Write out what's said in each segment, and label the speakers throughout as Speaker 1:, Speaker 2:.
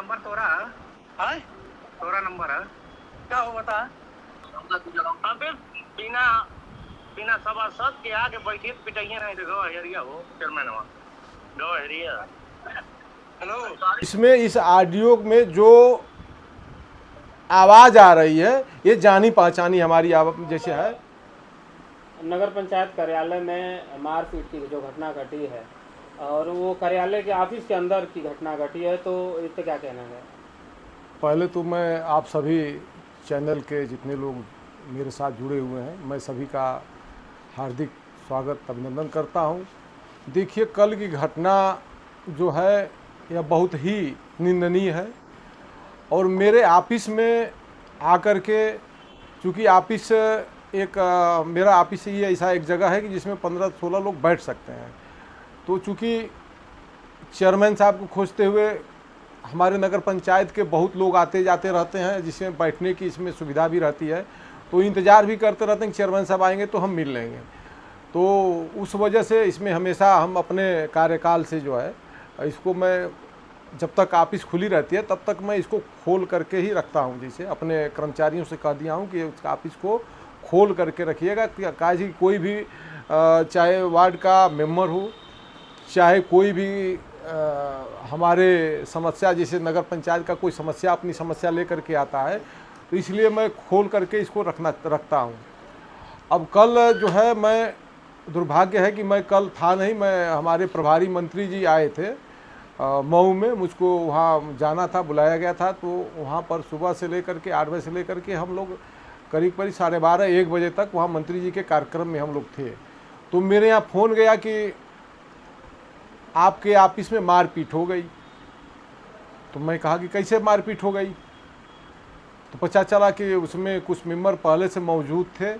Speaker 1: Number तोरा
Speaker 2: हाँ
Speaker 1: तोरा नंबर है
Speaker 2: क्या हो बता।
Speaker 1: अबे बिना बिना सभासद के आके बैठिए पिटाइए नहीं तो गवाहिया हो चेयरमैन गवाहिया।
Speaker 2: हेलो
Speaker 3: इसमें इस ऑडियो में जो आवाज़ आ रही है ये जानी पहचानी हमारी जैसे है।
Speaker 4: नगर पंचायत कार्यालय में मारपीट की जो घटना घटी है और वो कार्यालय के ऑफिस के अंदर की घटना घटी है, तो इस पर क्या कहना है?
Speaker 3: पहले तो मैं आप सभी चैनल के जितने लोग मेरे साथ जुड़े हुए हैं मैं सभी का हार्दिक स्वागत अभिनंदन करता हूं। देखिए कल की घटना जो है यह बहुत ही निंदनीय है और मेरे ऑफिस में आकर के, चूँकि ऑफिस मेरा ऑफिस ही ऐसा एक जगह है कि जिसमें 15-16 लोग बैठ सकते हैं, तो चूँकि चेयरमैन साहब को खोजते हुए हमारे नगर पंचायत के बहुत लोग आते जाते रहते हैं, जिसमें बैठने की इसमें सुविधा भी रहती है, तो इंतज़ार भी करते रहते हैं कि चेयरमैन साहब आएंगे तो हम मिल लेंगे। तो उस वजह से इसमें हमेशा हम अपने कार्यकाल से जो है इसको मैं जब तक ऑफिस खुली रहती है तब तक मैं इसको खोल करके ही रखता हूँ। जैसे अपने कर्मचारियों से कह दिया हूँ कि उस ऑफिस को खोल करके रखिएगा, काजी कोई भी चाहे वार्ड का मेंबर हो, चाहे कोई भी हमारे समस्या जैसे नगर पंचायत का कोई समस्या अपनी समस्या लेकर के आता है, तो इसलिए मैं खोल करके इसको रखता हूँ। अब कल जो है मैं दुर्भाग्य है कि मैं कल था नहीं, मैं हमारे प्रभारी मंत्री जी आए थे मऊ में, मुझको वहाँ जाना था, बुलाया गया था, तो वहाँ पर सुबह से लेकर के 8 बजे से लेकर के हम लोग करीब 12:30-1 बजे तक वहाँ मंत्री जी के कार्यक्रम में हम लोग थे। तो मेरे यहाँ फ़ोन गया कि आपके ऑफिस में मारपीट हो गई। तो मैं कहा कि कैसे मारपीट हो गई, तो पता चला कि उसमें कुछ मेंबर पहले से मौजूद थे।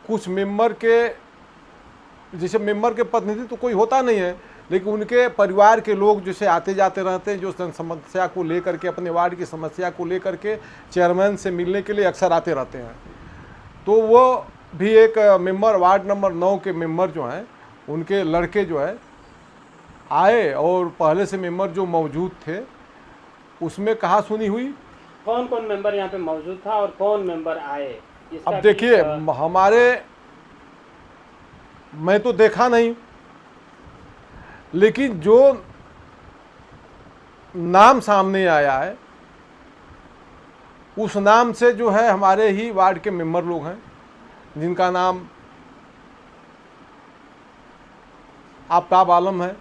Speaker 3: कुछ मेंबर के, जैसे मेंबर के प्रतिनिधि तो कोई होता नहीं है, लेकिन उनके परिवार के लोग जैसे आते जाते रहते हैं, जो समस्या को लेकर के, अपने वार्ड की समस्या को लेकर के चेयरमैन से मिलने के लिए अक्सर आते रहते हैं। तो वो भी एक मेंबर, वार्ड नंबर 9 के मेंबर जो हैं, उनके लड़के जो है आए और पहले से मेंबर जो मौजूद थे उसमें कहा सुनी हुई।
Speaker 4: कौन कौन मेंबर यहाँ पे मौजूद था और कौन मेंबर आए?
Speaker 3: अब देखिए हमारे, मैं तो देखा नहीं, लेकिन जो नाम सामने आया है उस नाम से जो है हमारे ही वार्ड के मेंबर लोग हैं, जिनका नाम आफ्ताब आलम है,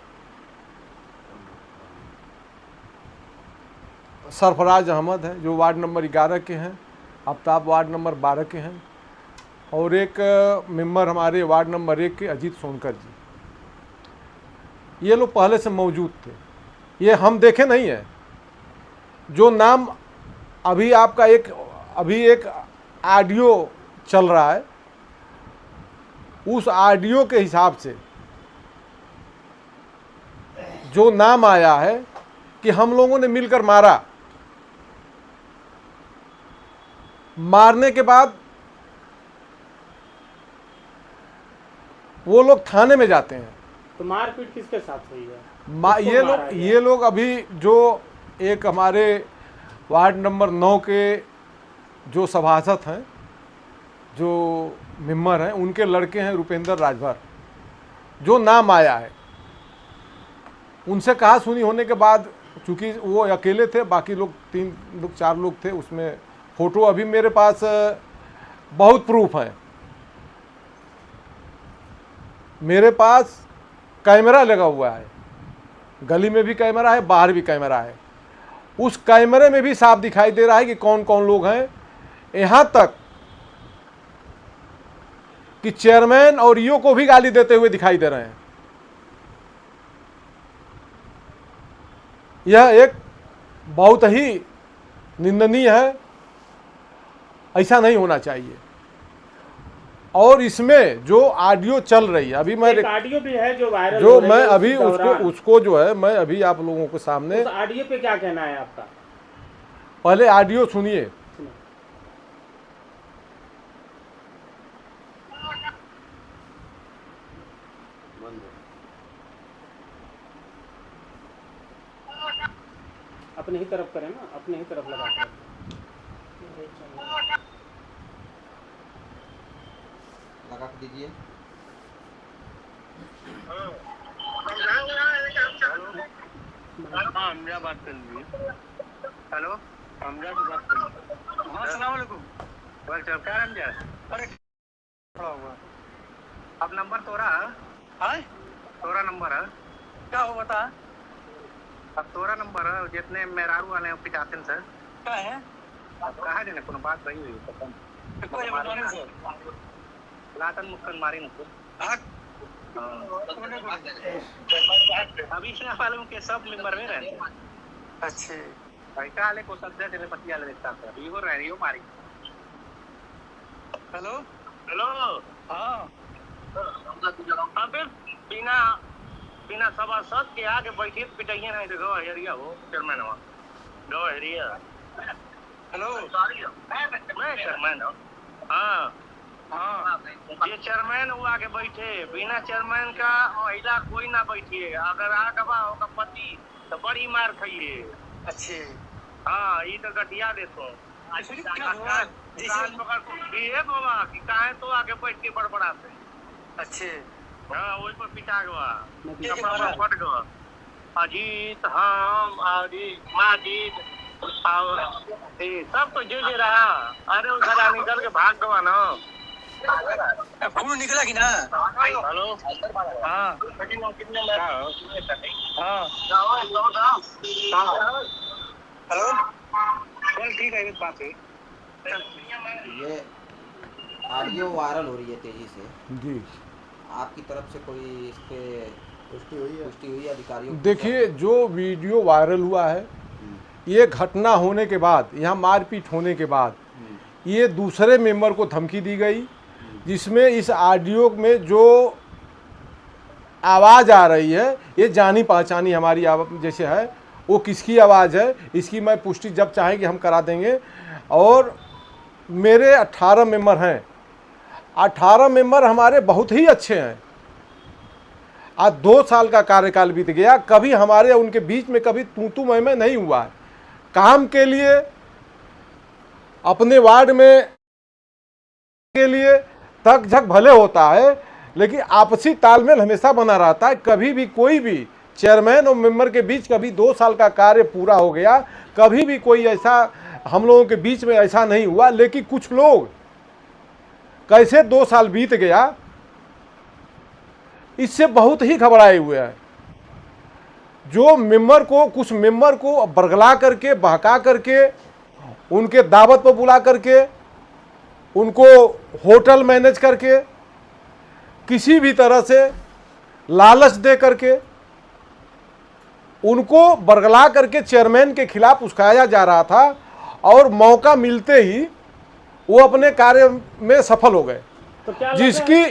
Speaker 3: सरफराज अहमद है जो वार्ड नंबर 11 के हैं, आफ्ताब वार्ड नंबर 12 के हैं, और एक मेंबर हमारे वार्ड नंबर 1 के अजीत सोनकर जी। ये लोग पहले से मौजूद थे, ये हम देखे नहीं है। जो नाम अभी आपका अभी एक ऑडियो चल रहा है, उस ऑडियो के हिसाब से जो नाम आया है कि हम लोगों ने मिलकर मारा, मारने के बाद वो लोग थाने में जाते हैं।
Speaker 4: तो मारपीट किसके साथ हुई है?
Speaker 3: ये लोग अभी जो एक हमारे वार्ड नंबर 9 के जो सभासद हैं, जो मेंबर हैं, उनके लड़के हैं रुपेंद्र राजभर, जो नाम आया है। उनसे कहा सुनी होने के बाद, चूंकि वो अकेले थे, बाकी लोग 3-4 लोग थे, उसमें फ़ोटो अभी मेरे पास बहुत प्रूफ है। मेरे पास कैमरा लगा हुआ है, गली में भी कैमरा है, बाहर भी कैमरा है। उस कैमरे में भी साफ दिखाई दे रहा है कि कौन कौन लोग हैं। यहां तक कि चेयरमैन और ईओ को भी गाली देते हुए दिखाई दे रहे हैं। यह एक बहुत ही निंदनीय है, ऐसा नहीं होना चाहिए। और इसमें जो ऑडियो चल रही है, अभी मैं
Speaker 4: ऑडियो भी है जो वायरल
Speaker 3: जो
Speaker 4: हो रही
Speaker 3: मैं
Speaker 4: है,
Speaker 3: अभी उसको जो है मैं अभी आप लोगों के सामने,
Speaker 4: उस ऑडियो पे क्या कहना है आपका?
Speaker 3: पहले ऑडियो सुनिए।
Speaker 4: अपने ही तरफ करें ना, अपने ही तरफ लगा कर।
Speaker 5: लगा के दीजिए।
Speaker 1: हाँ हमजा बात कर लीजिए। हेलो हमजा से बात कर लीजिए।
Speaker 2: हाँ सलाम वालेकुम।
Speaker 1: चल क्या हमजा
Speaker 2: अरे खड़ा हुआ।
Speaker 1: अब नंबर तोरा है?
Speaker 2: हाँ
Speaker 1: तोरा नंबर है?
Speaker 2: क्या हो बता।
Speaker 1: अब तोरा नंबर है जितने मेहरारू वाले हैं पिटाते हैं सर।
Speaker 2: क्या है
Speaker 1: अब कहा देने कोनो बात रही हुई पसंद
Speaker 2: कोई बताने से
Speaker 1: लातन मुक्कन मारी नको।
Speaker 2: हाँ
Speaker 1: अभी इसने वाले के सब मेंबर में रहते हैं।
Speaker 2: अच्छे
Speaker 1: पैसा वाले को सद्दे तेरे पति वाले देखता है अभी हो रही हो मारी।
Speaker 2: हेलो
Speaker 1: हेलो
Speaker 2: हाँ
Speaker 1: हाँ फिर बिना बिना सभासद के आगे बैठे पिटाइए नहीं तो गवा एरिया हो चेयरमैन हुआ गवा एरिया।
Speaker 2: हेलो
Speaker 1: मैं चेयरमैन हूँ। हाँ
Speaker 2: हाँ
Speaker 1: ये चेयरमैन हुआ के बैठे बिना चेयरमैन का महिला कोई ना बैठिए अगर आ गवा होगा पति तो बड़ी मार खाइए।
Speaker 2: अच्छे
Speaker 1: हाँ ये तो गटिया देखो
Speaker 2: क्या हुआ?
Speaker 1: कान पकड़ को ये बाबा कि काहे तो आगे बैठ के बड़बड़ाते।
Speaker 2: अच्छे
Speaker 1: हाँ वही पर पिटा गवा
Speaker 2: के
Speaker 1: कपड़ा फट गवा। अजीत हम अजीत माजीत और सब तो जे रहा। अरे उधर आ निकल के भाग गवा ना।
Speaker 2: खून निकला कि ना।
Speaker 1: हेलो हाँ हाँ
Speaker 2: हेलो
Speaker 1: चल ठीक है इस बात है।
Speaker 5: ये ऑडियो वायरल हो रही है तेजी से,
Speaker 3: जी
Speaker 5: आपकी तरफ से कोई इस पे पुष्टि हुई है अधिकारियों को?
Speaker 3: देखिए, जो वीडियो वायरल हुआ है ये घटना होने के बाद, यहाँ मारपीट होने के बाद ये दूसरे मेंबर को धमकी दी गई, जिसमें इस ऑडियो में जो आवाज़ आ रही है ये जानी पहचानी हमारी जैसे है। वो किसकी आवाज़ है इसकी मैं पुष्टि जब चाहेंगे हम करा देंगे। और मेरे 18 मेंबर हैं, 18 मेंबर हमारे बहुत ही अच्छे हैं। आज 2 साल का कार्यकाल बीत गया, कभी हमारे उनके बीच में कभी तू मैं नहीं हुआ है। काम के लिए, अपने वार्ड में के लिए तक झक भले होता है, लेकिन आपसी तालमेल हमेशा बना रहता है। कभी भी कोई भी चेयरमैन और मेंबर के बीच कभी 2 साल का कार्य पूरा हो गया, कभी भी कोई ऐसा हम लोगों के बीच में ऐसा नहीं हुआ। लेकिन कुछ लोग कैसे 2 साल बीत गया इससे बहुत ही घबराए हुए हैं। जो मेंबर को, कुछ मेंबर को बरगला करके, बहका करके, उनके दावत पर बुला करके, उनको होटल मैनेज करके, किसी भी तरह से लालच दे करके उनको बरगला करके चेयरमैन के खिलाफ उस्काया जा रहा था। और मौका मिलते ही वो अपने कार्य में सफल हो गए,
Speaker 4: तो क्या
Speaker 3: जिसकी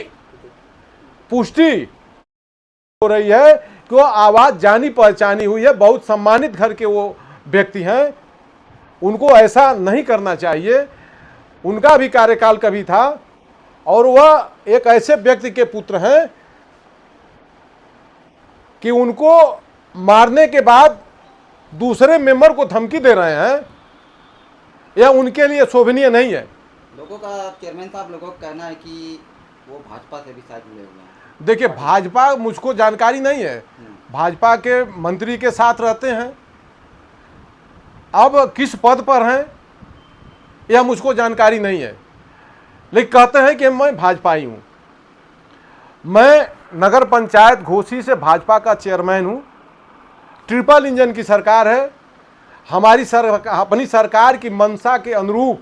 Speaker 3: पुष्टि हो रही है कि वो आवाज़ जानी पहचानी हुई है। बहुत सम्मानित घर के वो व्यक्ति हैं, उनको ऐसा नहीं करना चाहिए। उनका भी कार्यकाल कभी था और वह एक ऐसे व्यक्ति के पुत्र हैं कि उनको मारने के बाद दूसरे मेंबर को धमकी दे रहे हैं, यह उनके लिए शोभनीय नहीं है।
Speaker 5: लोगों का, चेयरमैन साहब, लोगों का कहना है कि वो भाजपा से भी शायद जुड़े हुए हैं।
Speaker 3: देखिए, भाजपा, मुझको जानकारी नहीं है, भाजपा के मंत्री के साथ रहते हैं। अब किस पद पर हैं यह मुझको जानकारी नहीं है, लेकिन कहते हैं कि मैं भाजपाई हूँ। मैं नगर पंचायत घोसी से भाजपा का चेयरमैन हूँ। ट्रिपल इंजन की सरकार है। हमारी अपनी सरकार की मंशा के अनुरूप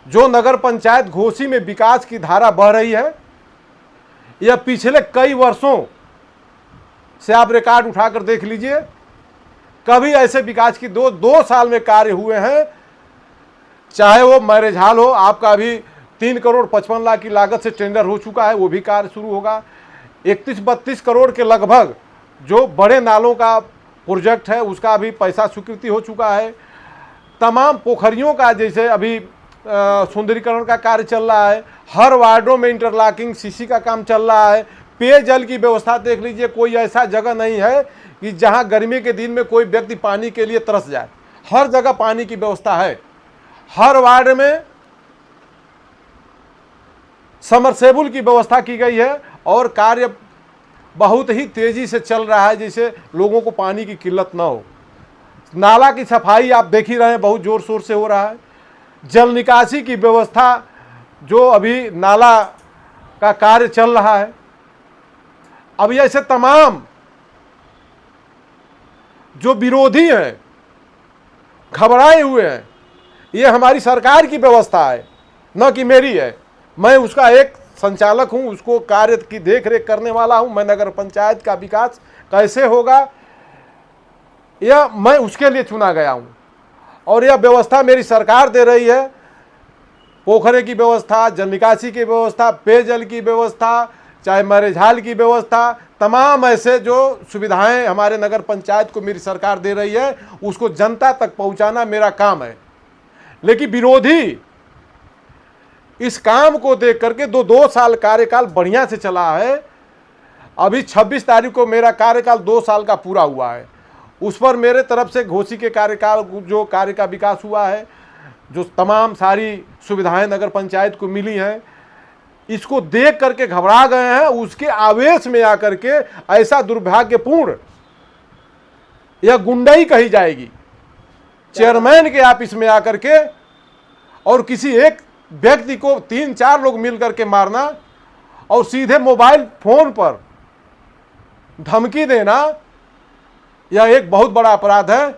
Speaker 3: जो नगर पंचायत घोसी में विकास की धारा बह रही है, यह पिछले कई वर्षों से आप रिकॉर्ड उठाकर देख लीजिए, कभी ऐसे विकास की 2 साल में कार्य हुए हैं। चाहे वो मैरिज हॉल हो, आपका अभी 3 करोड़ 55 लाख की लागत से टेंडर हो चुका है, वो भी कार्य शुरू होगा। 31-32 करोड़ के लगभग जो बड़े नालों का प्रोजेक्ट है उसका भी पैसा स्वीकृति हो चुका है। तमाम पोखरियों का जैसे अभी सुंदरीकरण का कार्य चल रहा है। हर वार्डों में इंटरलॉकिंग सीसी का काम चल रहा है। पेयजल की व्यवस्था देख लीजिए, कोई ऐसा जगह नहीं है कि जहां गर्मी के दिन में कोई व्यक्ति पानी के लिए तरस जाए। हर जगह पानी की व्यवस्था है, हर वार्ड में समरसेबुल की व्यवस्था की गई है और कार्य बहुत ही तेजी से चल रहा है, जिससे लोगों को पानी की किल्लत ना हो। नाला की सफाई आप देख ही रहे हैं, बहुत जोर शोर से हो रहा है। जल निकासी की व्यवस्था, जो अभी नाला का कार्य चल रहा है, अब ऐसे तमाम जो विरोधी हैं, घबराए हुए हैं, ये हमारी सरकार की व्यवस्था है, न कि मेरी है। मैं उसका एक संचालक हूं, उसको कार्य की देख रेख करने वाला हूं। मैं नगर पंचायत का विकास कैसे होगा, यह मैं उसके लिए चुना गया हूं और यह व्यवस्था मेरी सरकार दे रही है। पोखरे की व्यवस्था, जल निकासी की व्यवस्था, पेयजल की व्यवस्था, चाहे मरेझाल की व्यवस्था, तमाम ऐसे जो सुविधाएं हमारे नगर पंचायत को मेरी सरकार दे रही है, उसको जनता तक पहुंचाना मेरा काम है। लेकिन विरोधी इस काम को देख करके दो साल कार्यकाल बढ़िया से चला है। अभी 26 तारीख को मेरा कार्यकाल 2 साल का पूरा हुआ है। उस पर मेरे तरफ से घोषी के कार्यकाल जो कार्य का विकास हुआ है, जो तमाम सारी सुविधाएं नगर पंचायत को मिली हैं, इसको देख करके घबरा गए हैं। उसके आवेश में आकर के ऐसा दुर्भाग्यपूर्ण, यह गुंडाई कही जाएगी, चेयरमैन के ऑफिस में आकर के और किसी एक व्यक्ति को 3-4 लोग मिल करके मारना और सीधे मोबाइल फोन पर धमकी देना, यह एक बहुत बड़ा अपराध है।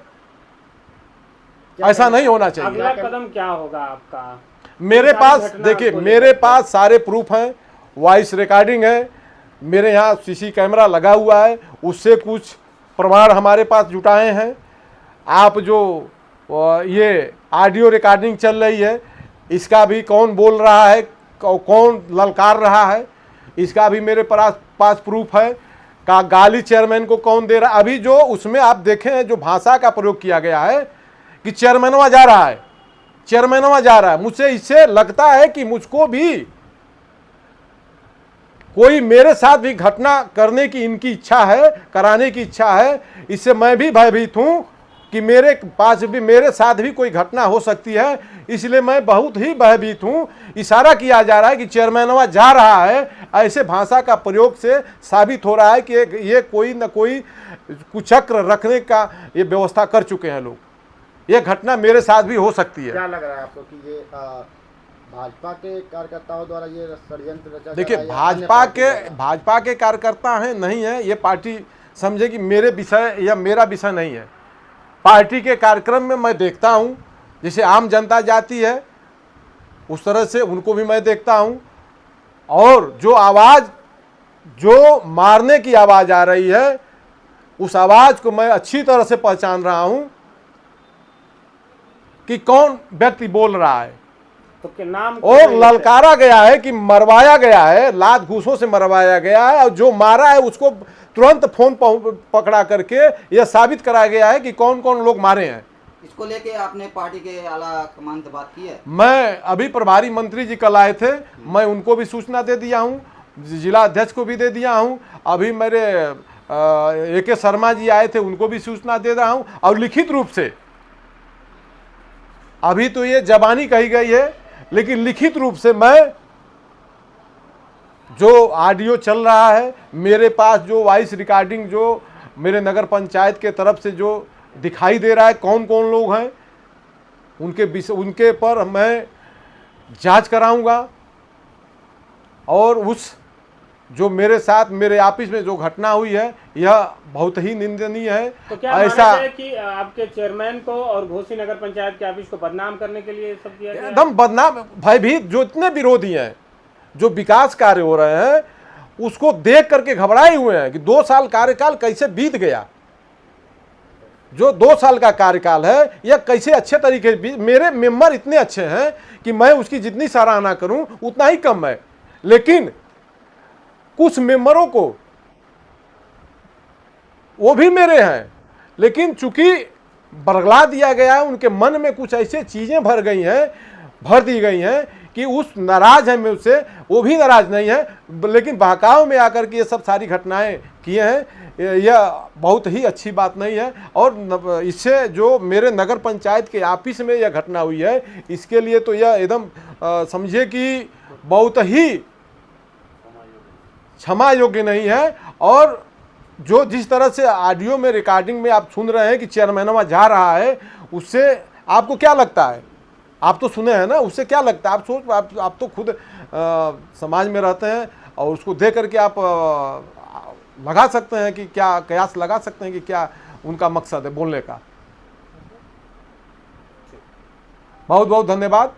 Speaker 3: ऐसा नहीं होना चाहिए।
Speaker 4: अगला कदम क्या होगा आपका?
Speaker 3: मेरे पास देखिए, मेरे पास सारे प्रूफ हैं, वॉइस रिकॉर्डिंग है, मेरे यहाँ सीसी कैमरा लगा हुआ है, उससे कुछ प्रमाण हमारे पास जुटाए हैं। आप जो ये ऑडियो रिकॉर्डिंग चल रही है, इसका भी कौन बोल रहा है, कौन ललकार रहा है, इसका भी मेरे पास प्रूफ है। का गाली चेयरमैन को कौन दे रहा है। अभी जो उसमें आप देखें हैं, जो भाषा का प्रयोग किया गया है कि चेयरमैनवा जा रहा है, चेयरमैनवा जा रहा है, मुझसे इससे लगता है कि मुझको भी कोई मेरे साथ भी घटना करने की इनकी इच्छा है, कराने की इच्छा है। इससे मैं भी भयभीत हूं कि मेरे पास भी, मेरे साथ भी कोई घटना हो सकती है, इसलिए मैं बहुत ही भयभीत हूं। इशारा किया जा रहा है कि चेयरमैनवा जा रहा है, ऐसे भाषा का प्रयोग से साबित हो रहा है कि ये कोई न कोई कुचक्र रखने का ये व्यवस्था कर चुके हैं लोग। ये घटना मेरे साथ भी हो सकती है।
Speaker 6: क्या लग रहा है आपको कि ये भाजपा के कार्यकर्ताओं द्वारा ये षड्यंत्र रचा जा
Speaker 3: देखिए,
Speaker 6: रहा है या अन्य
Speaker 3: भाजपा के कार्यकर्ता हैं, नहीं है, ये पार्टी समझे कि मेरे विषय या मेरा विषय नहीं है। पार्टी के कार्यक्रम में मैं देखता हूं, जैसे आम जनता जाती है उस तरह से उनको भी मैं देखता हूं, और जो आवाज़, जो मारने की आवाज़ आ रही है, उस आवाज़ को मैं अच्छी तरह से पहचान रहा हूं कि कौन व्यक्ति बोल रहा है।
Speaker 4: तो के नाम
Speaker 3: और ललकारा गया है कि मरवाया गया है, लात घूसों से मरवाया गया है, और जो मारा है उसको तुरंत फोन पकड़ा करके यह साबित कराया गया है कि कौन कौन लोग मारे हैं।
Speaker 5: इसको लेके आपने पार्टी के आला कमान से बात की है?
Speaker 3: मैं अभी प्रभारी मंत्री जी कल आए थे, मैं उनको भी सूचना दे दिया हूं, जिला अध्यक्ष को भी दे दिया हूं। अभी मेरे AK शर्मा जी आए थे, उनको भी सूचना दे रहा हूं, और लिखित रूप से, अभी तो ये जबानी कही गई है, लेकिन लिखित रूप से मैं, जो ऑडियो चल रहा है मेरे पास, जो वॉइस रिकॉर्डिंग जो मेरे नगर पंचायत के तरफ से जो दिखाई दे रहा है, कौन कौन लोग हैं, उनके पर मैं जांच कराऊंगा। और उस जो मेरे साथ मेरे ऑफिस में जो घटना हुई है, यह बहुत ही निंदनीय है।
Speaker 4: तो क्या
Speaker 3: ऐसा
Speaker 4: है कि आपके चेयरमैन को और घोसी नगर पंचायत के ऑफिस को बदनाम करने के लिए सब किया गया?
Speaker 3: एकदम बदनाम, भयभीत, जो इतने विरोधी हैं, जो विकास कार्य हो रहे हैं, उसको देख करके घबराए हुए हैं कि 2 साल कार्यकाल कैसे बीत गया। जो 2 साल का कार्यकाल है, यह कैसे अच्छे तरीके से, मेरे मेंबर इतने अच्छे हैं कि मैं उसकी जितनी सराहना करूं उतना ही कम है। लेकिन कुछ मेंबरों को, वो भी मेरे हैं, लेकिन चूंकि बरगला दिया गया है, उनके मन में कुछ ऐसे चीजें भर दी गई हैं कि उस नाराज है मुझसे, वो भी नाराज नहीं है, लेकिन बहकाव में आकर के ये सब सारी घटनाएं किए हैं, यह बहुत ही अच्छी बात नहीं है। और इससे जो मेरे नगर पंचायत के ऑफिस में यह घटना हुई है, इसके लिए तो यह एकदम समझिए कि बहुत ही क्षमा योग्य नहीं है। और जो जिस तरह से ऑडियो में रिकॉर्डिंग में आप सुन रहे हैं कि चेयरमैनवा जा रहा है, उससे आपको क्या लगता है? आप तो सुने हैं ना, उससे क्या लगता है? आप तो खुद समाज में रहते हैं और उसको देख करके आप लगा सकते हैं कि क्या कयास लगा सकते हैं कि क्या उनका मकसद है बोलने का। बहुत बहुत धन्यवाद।